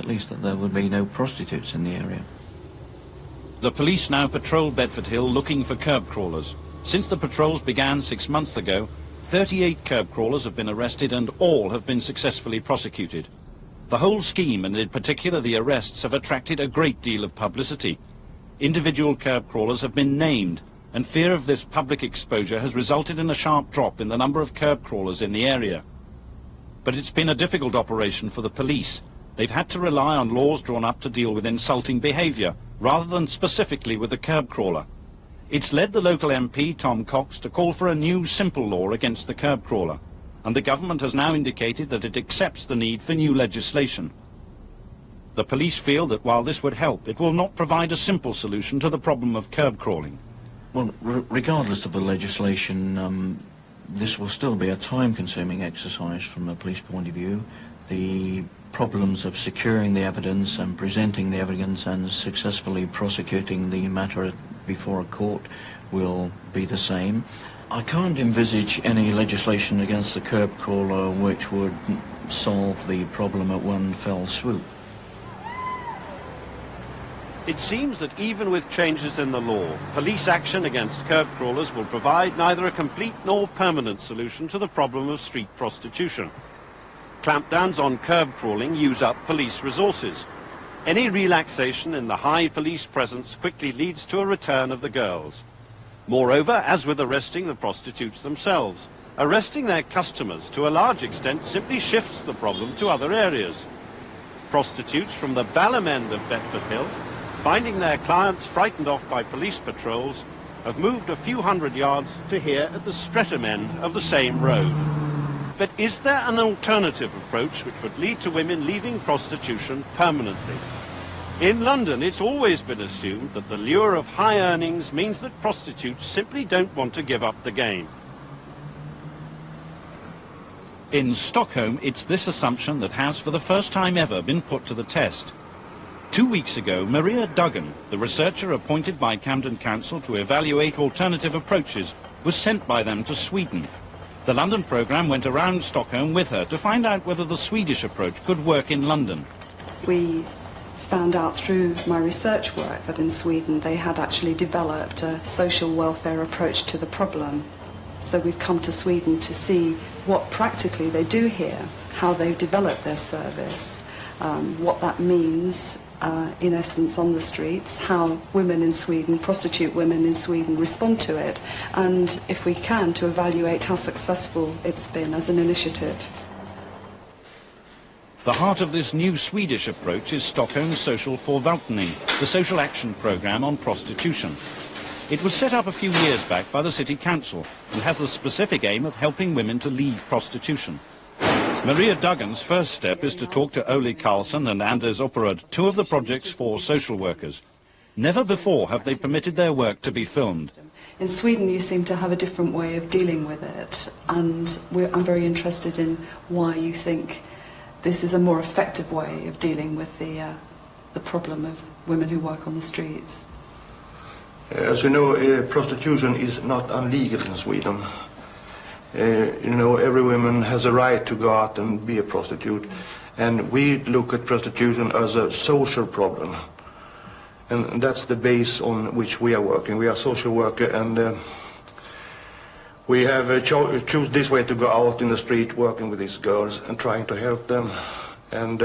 least that there would be no prostitutes in the area. The police now patrol Bedford Hill looking for curb crawlers. Since the patrols began 6 months ago, 38 curb crawlers have been arrested and all have been successfully prosecuted. The whole scheme, and in particular the arrests, have attracted a great deal of publicity. Individual curb crawlers have been named, and fear of this public exposure has resulted in a sharp drop in the number of curb crawlers in the area. But it's been a difficult operation for the police. They've had to rely on laws drawn up to deal with insulting behaviour, rather than specifically with the curb crawler. It's led the local MP, Tom Cox, to call for a new simple law against the curb crawler, and the government has now indicated that it accepts the need for new legislation. The police feel that while this would help, it will not provide a simple solution to the problem of curb crawling. Well, regardless of the legislation, this will still be a time-consuming exercise from a police point of view. The problems of securing the evidence and presenting the evidence and successfully prosecuting the matter before a court will be the same. I can't envisage any legislation against the curb crawler which would solve the problem at one fell swoop. It seems that even with changes in the law, police action against curb crawlers will provide neither a complete nor permanent solution to the problem of street prostitution. Clampdowns on curb crawling use up police resources. Any relaxation in the high police presence quickly leads to a return of the girls. Moreover, as with arresting the prostitutes themselves, arresting their customers to a large extent simply shifts the problem to other areas. Prostitutes from the Balham end of Bedford Hill, finding their clients frightened off by police patrols, have moved a few hundred yards to here at the Streatham end of the same road. But is there an alternative approach which would lead to women leaving prostitution permanently? In London, it's always been assumed that the lure of high earnings means that prostitutes simply don't want to give up the game. In Stockholm, it's this assumption that has for the first time ever been put to the test. 2 weeks ago, Maria Duggan, the researcher appointed by Camden Council to evaluate alternative approaches, was sent by them to Sweden. The London programme went around Stockholm with her to find out whether the Swedish approach could work in London. We found out through my research work that in Sweden they had actually developed a social welfare approach to the problem. So we've come to Sweden to see what practically they do here, how they've developed their service, what that means in essence on the streets, how women in Sweden, prostitute women in Sweden respond to it, and if we can, to evaluate how successful it's been as an initiative. The heart of this new Swedish approach is Stockholm's Social Förvaltning, the social action programme on prostitution. It was set up a few years back by the City Council and has the specific aim of helping women to leave prostitution. Maria Duggan's first step is to talk to Ole Carlson and Anders Opperud, two of the project's 4 social workers. Never before have they permitted their work to be filmed. In Sweden you seem to have a different way of dealing with it, and I'm very interested in why you think this is a more effective way of dealing with the problem of women who work on the streets. As you know, prostitution is not illegal in Sweden. You know, every woman has a right to go out and be a prostitute, and we look at prostitution as a social problem, and that's the base on which we are working. We are social worker, and we have choose this way to go out in the street working with these girls and trying to help them, and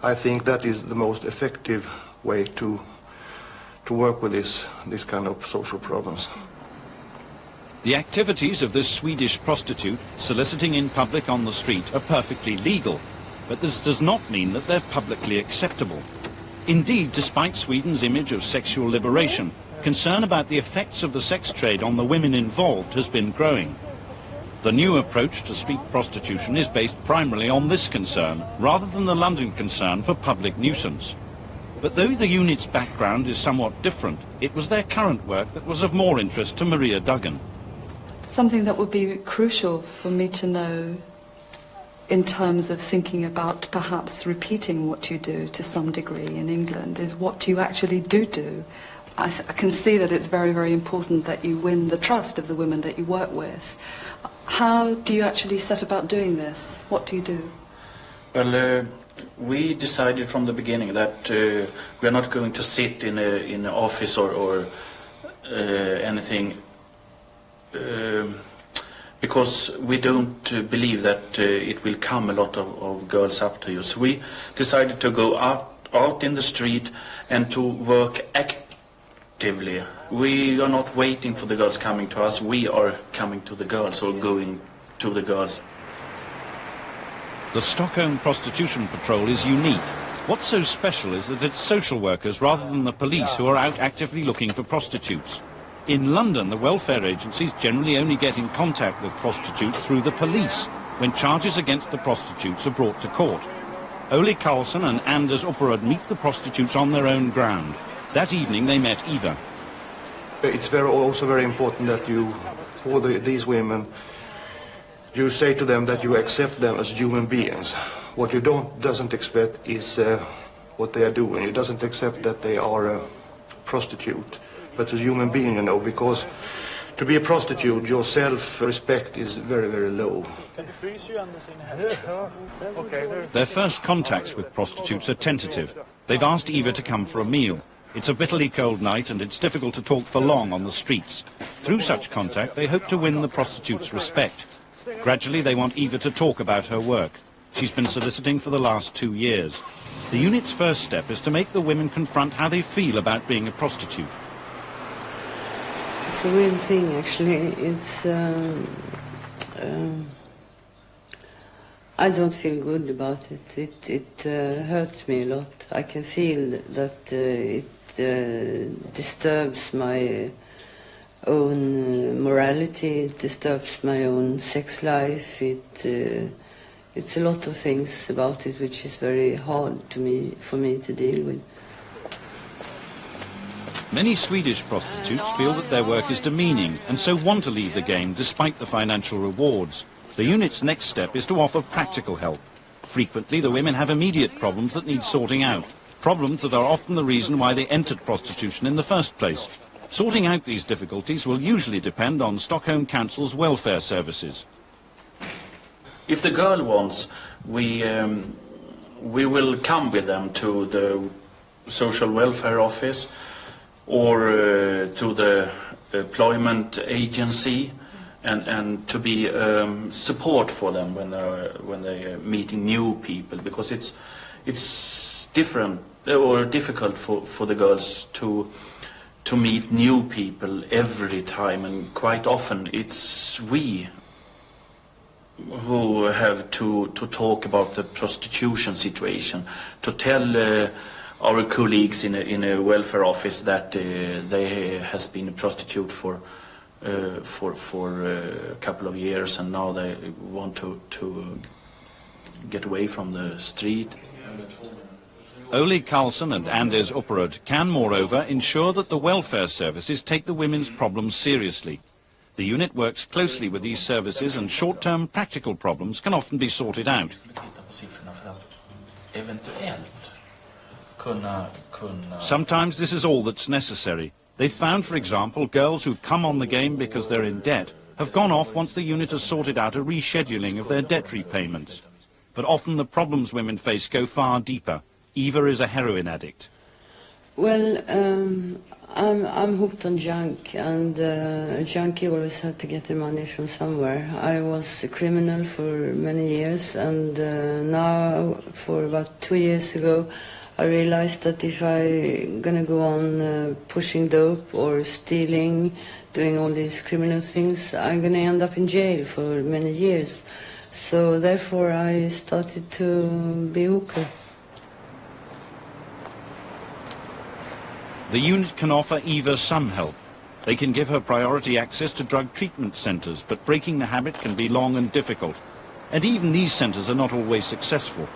I think that is the most effective way to work with this kind of social problems. The activities of this Swedish prostitute, soliciting in public on the street, are perfectly legal, but this does not mean that they're publicly acceptable. Indeed, despite Sweden's image of sexual liberation, concern about the effects of the sex trade on the women involved has been growing. The new approach to street prostitution is based primarily on this concern, rather than the London concern for public nuisance. But though the unit's background is somewhat different, it was their current work that was of more interest to Maria Duggan. something that would be crucial for me to know in terms of thinking about perhaps repeating what you do to some degree in England is what you actually do. I can see that it's very, very important that you win the trust of the women that you work with. How do you actually set about doing this? What do you do? Well, we decided from the beginning that we are not going to sit in an office or anything because we don't believe that it will come a lot of girls up to you. So we decided to go out in the street and to work actively. We are not waiting for the girls coming to us, we are coming to the girls or going to the girls. The Stockholm Prostitution Patrol is unique. What's so special is that it's social workers rather than the police who are out actively looking for prostitutes. In London, the welfare agencies generally only get in contact with prostitutes through the police when charges against the prostitutes are brought to court. Ole Carlson and Anders Upperud meet the prostitutes on their own ground. That evening they met Eva. It's also very important that for these women, you say to them that you accept them as human beings. What you doesn't expect is what they are doing. You doesn't accept that they are a prostitute, but as a human being, because to be a prostitute, your self-respect is very, very low. Their first contacts with prostitutes are tentative. They've asked Eva to come for a meal. It's a bitterly cold night and it's difficult to talk for long on the streets. Through such contact, they hope to win the prostitutes' respect. Gradually, they want Eva to talk about her work. She's been soliciting for the last 2 years. The unit's first step is to make the women confront how they feel about being a prostitute. It's a real thing, actually. It's I don't feel good about it. It hurts me a lot. I can feel that it disturbs my own morality. It disturbs my own sex life. It's a lot of things about it which is very hard for me to deal with. Many Swedish prostitutes feel that their work is demeaning and so want to leave the game despite the financial rewards. The unit's next step is to offer practical help. Frequently, the women have immediate problems that need sorting out, problems that are often the reason why they entered prostitution in the first place. Sorting out these difficulties will usually depend on Stockholm Council's welfare services. If the girl wants, we will come with them to the social welfare office or to the employment agency and to be support for them when they're meeting new people, because it's different or difficult for the girls to meet new people every time, and quite often it's we who have to talk about the prostitution situation, to tell our colleagues in a welfare office that they has been a prostitute for a couple of years, and now they want to get away from the street. Ole Carlson and Anders Upperud can, moreover, ensure that the welfare services take the women's problems seriously. The unit works closely with these services, and short-term practical problems can often be sorted out. Sometimes this is all that's necessary. They've found, for example, girls who've come on the game because they're in debt have gone off once the unit has sorted out a rescheduling of their debt repayments. But often the problems women face go far deeper. Eva is a heroin addict. Well, I'm hooked on junk, and a junkie always had to get the money from somewhere. I was a criminal for many years, and now, for about 2 years ago, I realized that if I'm gonna go on pushing dope or stealing, doing all these criminal things, I'm gonna end up in jail for many years. So therefore I started to be hooker. The unit can offer Eva some help. They can give her priority access to drug treatment centres, but breaking the habit can be long and difficult. And even these centres are not always successful.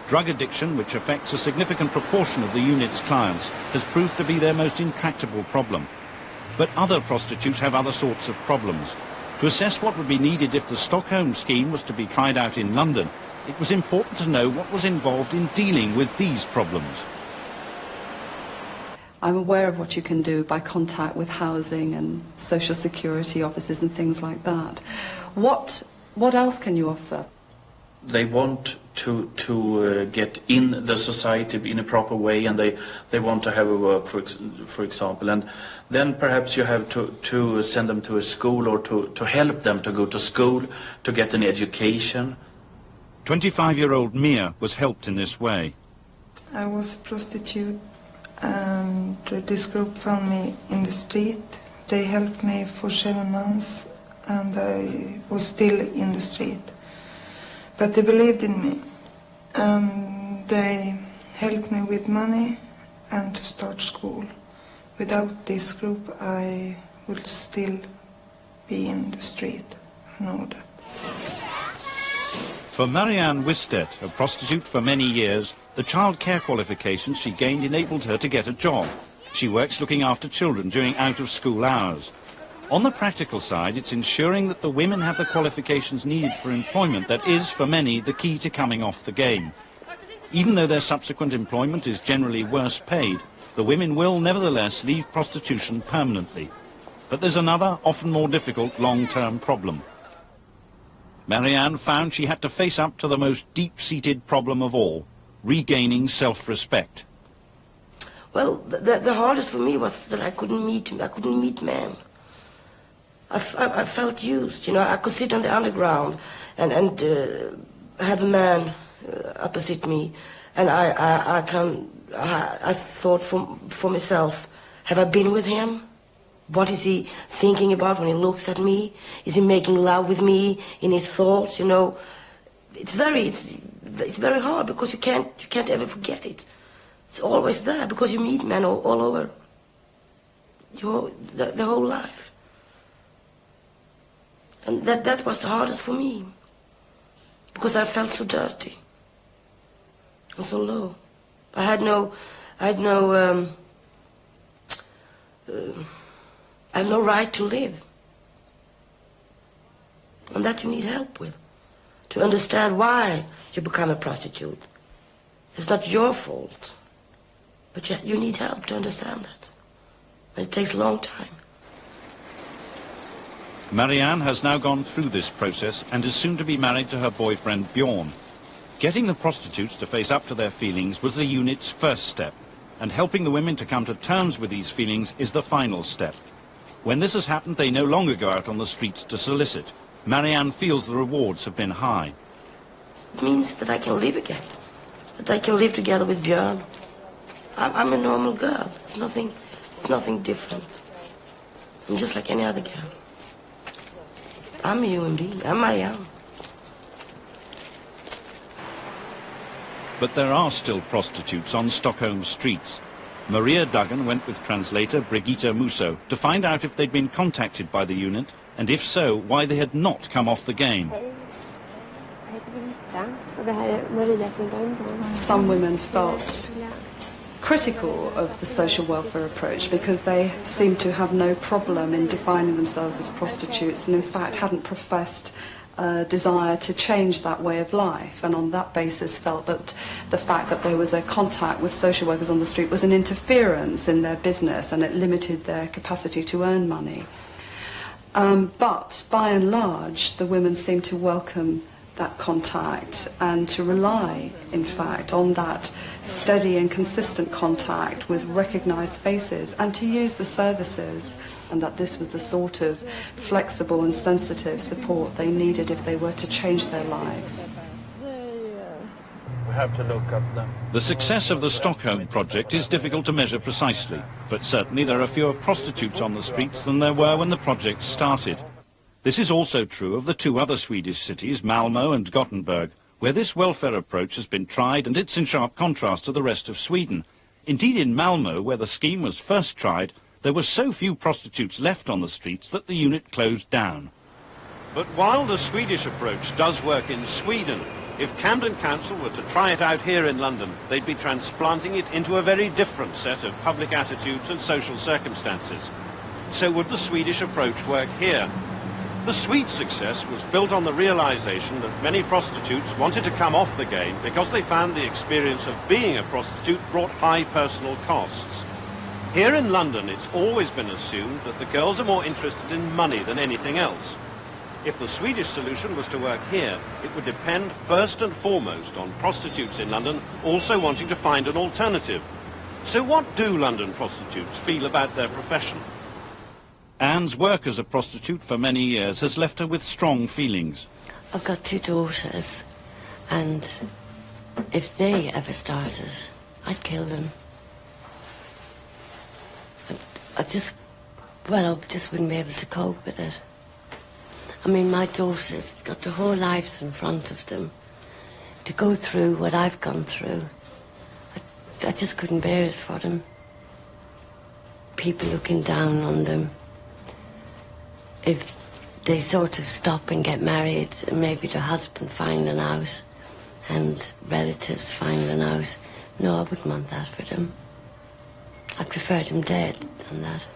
Drug addiction, which affects a significant proportion of the unit's clients, has proved to be their most intractable problem. But other prostitutes have other sorts of problems. To assess what would be needed if the Stockholm scheme was to be tried out in London, it was important to know what was involved in dealing with these problems. I'm aware of what you can do by contact with housing and social security offices and things like that. What else can you offer? They want to get in the society in a proper way, and they want to have a work, for example, and then perhaps you have to send them to a school, or to help them to go to school, to get an education. 25-year-old Mia was helped in this way. I was a prostitute, and this group found me in the street. They helped me for 7 months, and I was still in the street. But they believed in me, and they helped me with money and to start school. Without this group, I would still be in the street. I know that. For Marianne Wistedt, a prostitute for many years, the child care qualifications she gained enabled her to get a job. She works looking after children during out-of-school hours. On the practical side, it's ensuring that the women have the qualifications needed for employment that is, for many, the key to coming off the game. Even though their subsequent employment is generally worse paid, the women will nevertheless leave prostitution permanently. But there's another, often more difficult, long-term problem. Marianne found she had to face up to the most deep-seated problem of all, regaining self-respect. Well, the hardest for me was that I couldn't meet men. I felt used, you know. I could sit on the underground and have a man opposite me, and I thought for myself, have I been with him? What is he thinking about when he looks at me? Is he making love with me in his thoughts? You know, it's very hard, because you can't ever forget it. It's always there, because you meet men all over the whole life. And that was the hardest for me, because I felt so dirty and so low. I had no right to live. And that you need help with, to understand why you become a prostitute. It's not your fault, but you need help to understand that. And it takes a long time. Marianne has now gone through this process and is soon to be married to her boyfriend Bjorn. Getting the prostitutes to face up to their feelings was the unit's first step, and helping the women to come to terms with these feelings is the final step. When this has happened, they no longer go out on the streets to solicit. Marianne feels the rewards have been high. It means that I can live again, that I can live together with Björn. I'm a normal girl. It's nothing different. I'm just like any other girl. I'm a human being. I'm Marianne. But there are still prostitutes on Stockholm streets. Maria Duggan went with translator Brigitte Musso to find out if they'd been contacted by the unit, and if so, why they had not come off the game. Some women felt critical of the social welfare approach because they seemed to have no problem in defining themselves as prostitutes, and in fact hadn't professed a desire to change that way of life, and on that basis felt that the fact that there was a contact with social workers on the street was an interference in their business, and it limited their capacity to earn money. But by and large, the women seemed to welcome that contact and to rely, in fact, on that steady and consistent contact with recognised faces, and to use the services, and that this was the sort of flexible and sensitive support they needed if they were to change their lives. We have to look up them. The success of the Stockholm project is difficult to measure precisely, but certainly there are fewer prostitutes on the streets than there were when the project started. This is also true of the two other Swedish cities, Malmö and Gothenburg, where this welfare approach has been tried, and it's in sharp contrast to the rest of Sweden. Indeed, in Malmö, where the scheme was first tried, there were so few prostitutes left on the streets that the unit closed down. But while the Swedish approach does work in Sweden, if Camden Council were to try it out here in London, they'd be transplanting it into a very different set of public attitudes and social circumstances. So would the Swedish approach work here? The Swedes' success was built on the realization that many prostitutes wanted to come off the game because they found the experience of being a prostitute brought high personal costs. Here in London, it's always been assumed that the girls are more interested in money than anything else. If the Swedish solution was to work here, it would depend first and foremost on prostitutes in London also wanting to find an alternative. So what do London prostitutes feel about their profession? Anne's work as a prostitute for many years has left her with strong feelings. I've got 2 daughters, and if they ever started, I'd kill them. I just wouldn't be able to cope with it. I mean, my daughters got their whole lives in front of them. To go through what I've gone through, I just couldn't bear it for them. People looking down on them. If they sort of stop and get married, and maybe their husband finding out, and relatives finding out, no, I wouldn't want that for them. I'd prefer them dead than that.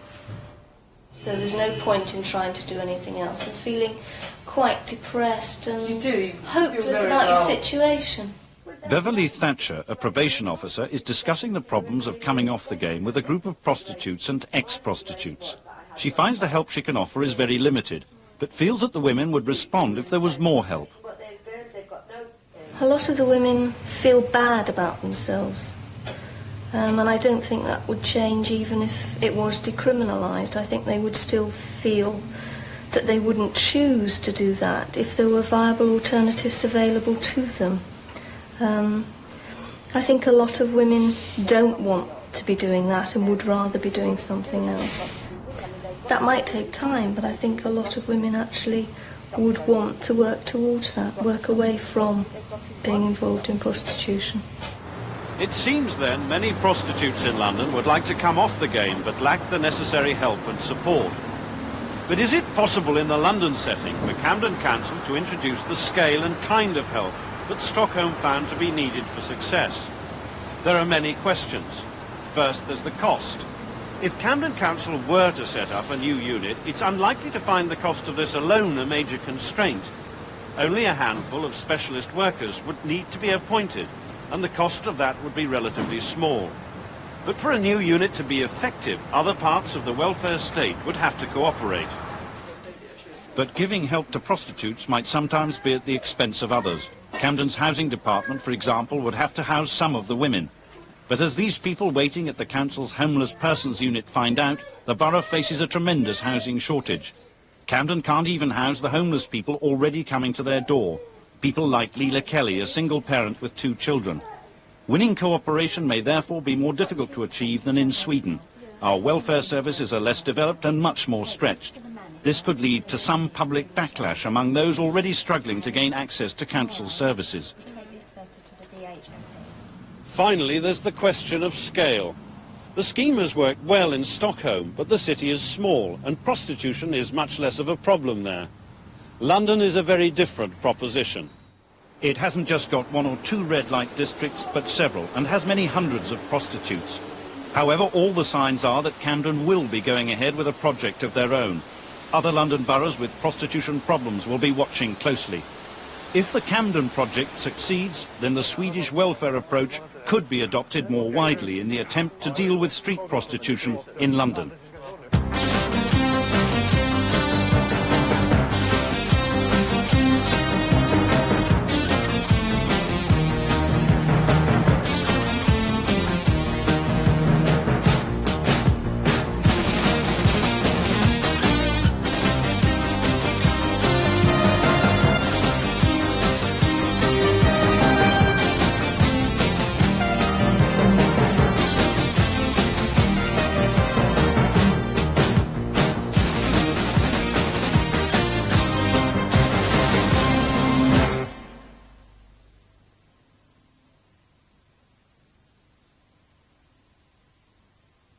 So there's no point in trying to do anything else and feeling quite depressed and hopeless about your situation. Beverly Thatcher, a probation officer, is discussing the problems of coming off the game with a group of prostitutes and ex-prostitutes. She finds the help she can offer is very limited, but feels that the women would respond if there was more help. A lot of the women feel bad about themselves. And I don't think that would change even if it was decriminalised. I think they would still feel that they wouldn't choose to do that if there were viable alternatives available to them. I think a lot of women don't want to be doing that and would rather be doing something else. That might take time, but I think a lot of women actually would want to work towards that, work away from being involved in prostitution. It seems then many prostitutes in London would like to come off the game but lack the necessary help and support. But is it possible in the London setting for Camden Council to introduce the scale and kind of help that Stockholm found to be needed for success? There are many questions. First, there's the cost. If Camden Council were to set up a new unit, it's unlikely to find the cost of this alone a major constraint. Only a handful of specialist workers would need to be appointed, and the cost of that would be relatively small. But for a new unit to be effective, other parts of the welfare state would have to cooperate. But giving help to prostitutes might sometimes be at the expense of others. Camden's housing department, for example, would have to house some of the women. But as these people waiting at the council's homeless persons unit find out, the borough faces a tremendous housing shortage. Camden can't even house the homeless people already coming to their door. People like Leela Kelly, a single parent with 2 children. Winning cooperation may therefore be more difficult to achieve than in Sweden. Our welfare services are less developed and much more stretched. This could lead to some public backlash among those already struggling to gain access to council services. Finally, there's the question of scale. The scheme has worked well in Stockholm, but the city is small and prostitution is much less of a problem there. London is a very different proposition. It hasn't just got 1 or 2 red light districts, but several, and has many hundreds of prostitutes. However, all the signs are that Camden will be going ahead with a project of their own. Other London boroughs with prostitution problems will be watching closely. If the Camden project succeeds, then the Swedish welfare approach could be adopted more widely in the attempt to deal with street prostitution in London.